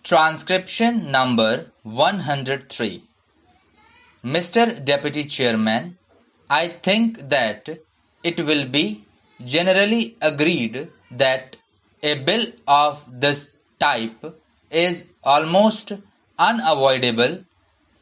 Transcription number 103. Mr. Deputy Chairman, I think that it will be generally agreed that a bill of this type is almost unavoidable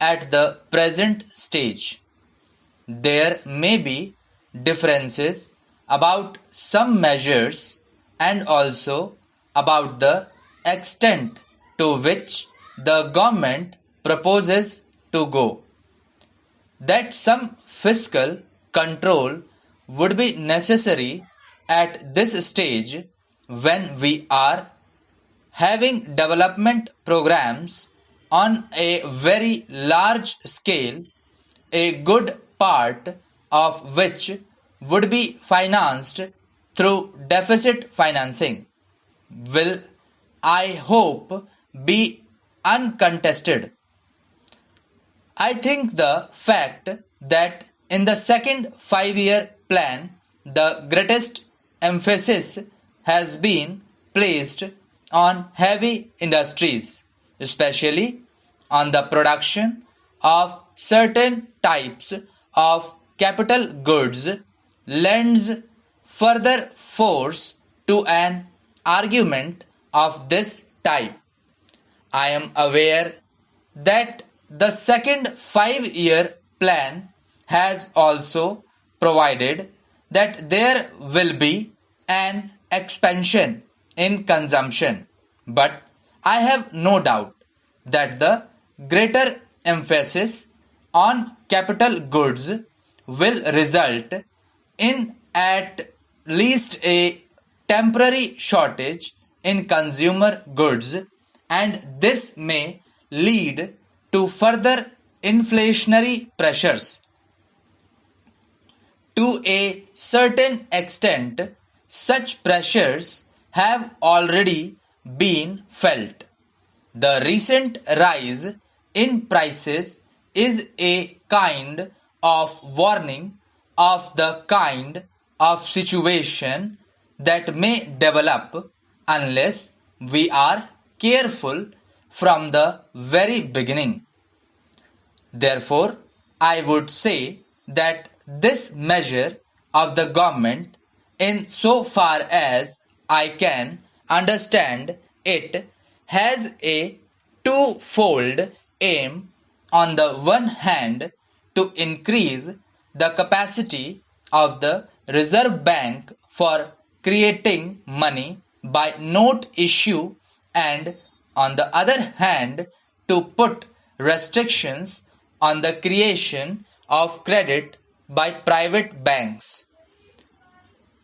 at the present stage. There may be differences about some measures and also about the extent to which the government proposes to go. That some fiscal control would be necessary at this stage when we are having development programs on a very large scale, a good part of which would be financed through deficit financing, will, I hope, be uncontested. I think the fact that in the second 5-year plan the greatest emphasis has been placed on heavy industries, especially on the production of certain types of capital goods, lends further force to an argument of this type. I am aware that the second 5-year plan has also provided that there will be an expansion in consumption, but I have no doubt that the greater emphasis on capital goods will result in at least a temporary shortage in consumer goods, and this may lead to further inflationary pressures. To a certain extent, such pressures have already been felt. The recent rise in prices is a kind of warning of the kind of situation that may develop unless we are careful from the very beginning. Therefore, I would say that this measure of the government, in so far as I can understand it, has a twofold aim. On the one hand, to increase the capacity of the Reserve Bank for creating money by note issue, and on the other hand, to put restrictions on the creation of credit by private banks.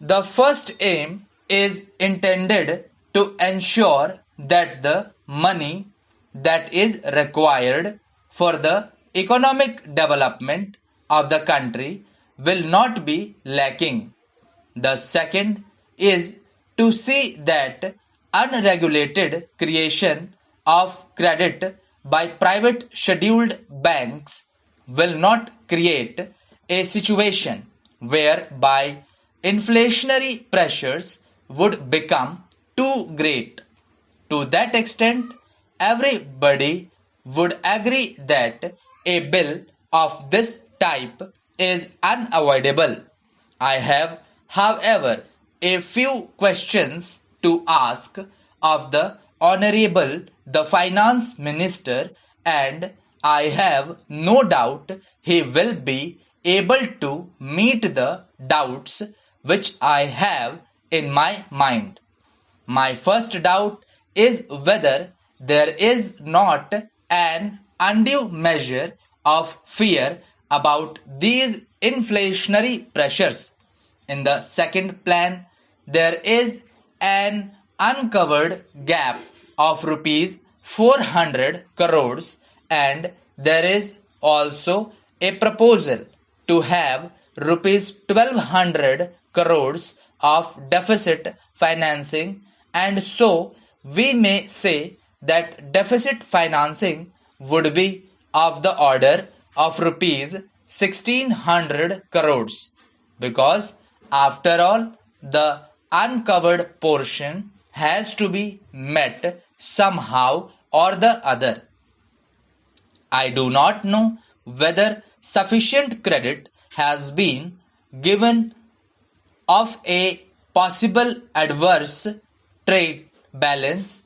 The first aim is intended to ensure that the money that is required for the economic development of the country will not be lacking. The second is to see that unregulated creation of credit by private scheduled banks will not create a situation whereby inflationary pressures would become too great. To that extent, everybody would agree that a bill of this type is unavoidable. I have, however, a few questions to ask of the Honorable the Finance Minister, and I have no doubt he will be able to meet the doubts which I have in my mind. My first doubt is whether there is not an undue measure of fear about these inflationary pressures. In the second plan, there is an uncovered gap of rupees 400 crores, and there is also a proposal to have rupees 1200 crores of deficit financing, and so we may say that deficit financing would be of the order of rupees 1600 crores, because after all the uncovered portion has to be met somehow or the other. I do not know whether sufficient credit has been given of a possible adverse trade balance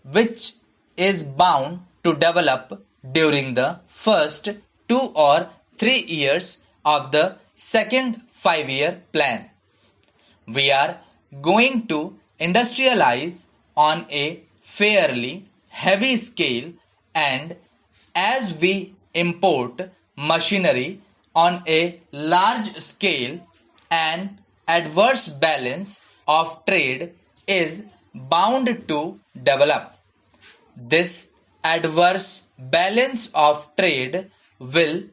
which is bound to develop during the first 2 or 3 years of the second 5-year plan. We are going to industrialize on a fairly heavy scale, and as we import machinery on a large scale, an adverse balance of trade is bound to develop. This adverse balance of trade will,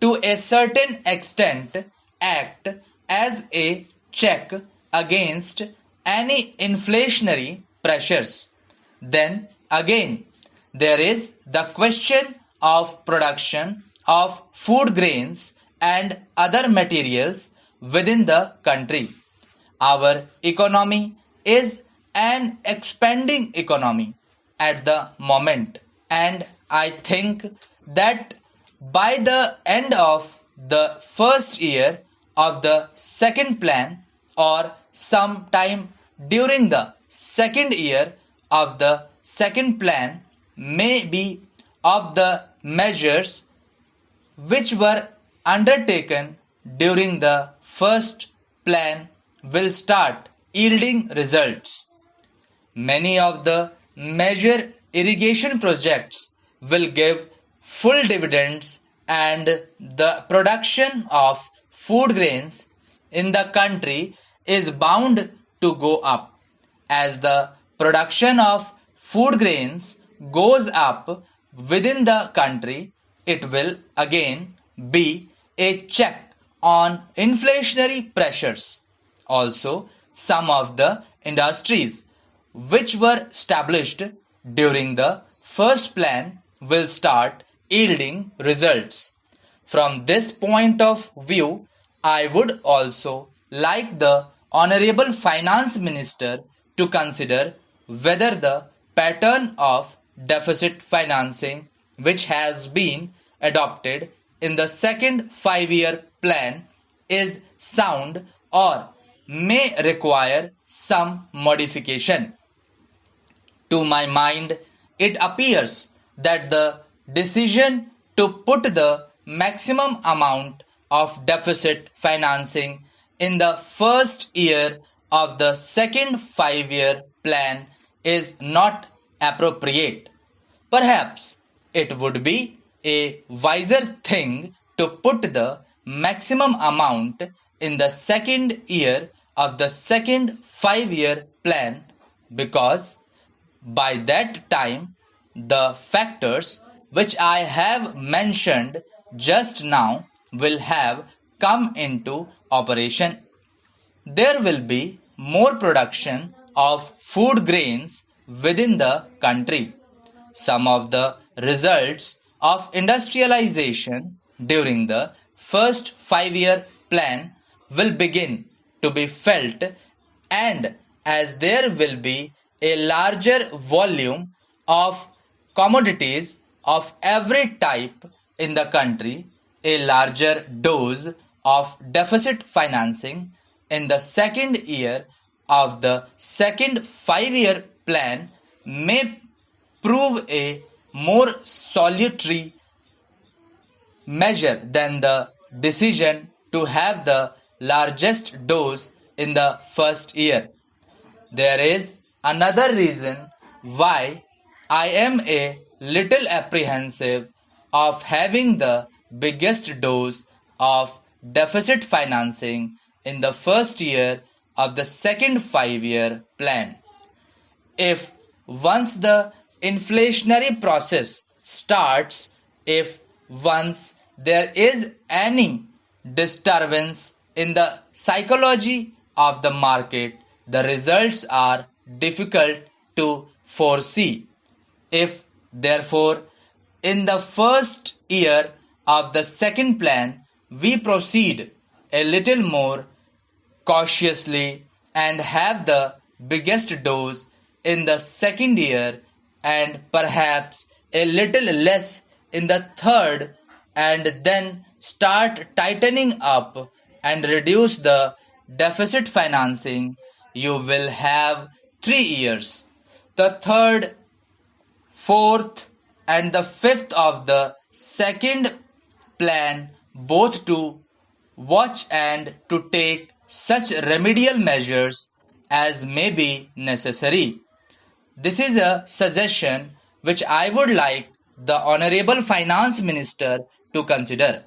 to a certain extent, act as a check against any inflationary pressures. Then again, there is the question of production of food grains and other materials within the country. Our economy is an expanding economy at the moment, and I think that by the end of the first year of the second plan, or sometime during the second year of the second plan, may be of the measures which were undertaken during the first plan will start yielding results. Many of the major irrigation projects will give full dividends, and the production of food grains in the country is bound to go up. As the production of food grains goes up within the country, it will again be a check on inflationary pressures. Also, some of the industries which were established during the first plan will start yielding results. From this point of view, I would also like the Honorable Finance Minister to consider whether the pattern of deficit financing which has been adopted in the second 5-year plan is sound or may require some modification. To my mind, it appears that the decision to put the maximum amount of deficit financing in the first year of the second 5-year plan is not appropriate. Perhaps it would be a wiser thing to put the maximum amount in the second year of the second 5-year plan, because by that time the factors which I have mentioned just now will have come into operation. There will be more production of food grains within the country. Some of the results of industrialization during the first 5-year plan will begin to be felt, and as there will be a larger volume of commodities of every type in the country, a larger dose of deficit financing in the second year of the second 5-year plan may prove a more salutary measure than the decision to have the largest dose in the first year. There is another reason why I am a little apprehensive of having the biggest dose of deficit financing in the first year of the second 5-year plan. If once the inflationary process starts, if once there is any disturbance in the psychology of the market, the results are difficult to foresee. If therefore in the first year of the second plan we proceed a little more cautiously and have the biggest dose in the second year, and perhaps a little less in the third, and then start tightening up and reduce the deficit financing, you will have 3 years. The third, fourth, and the fifth of the second plan both to watch and to take such remedial measures as may be necessary. This is a suggestion which I would like the Honorable Finance Minister to consider.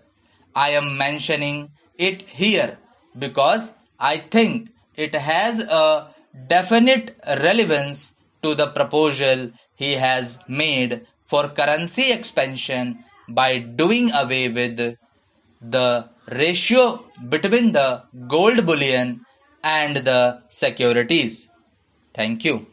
I am mentioning it here because I think it has a definite relevance to the proposal he has made for currency expansion by doing away with the ratio between the gold bullion and the securities. Thank you.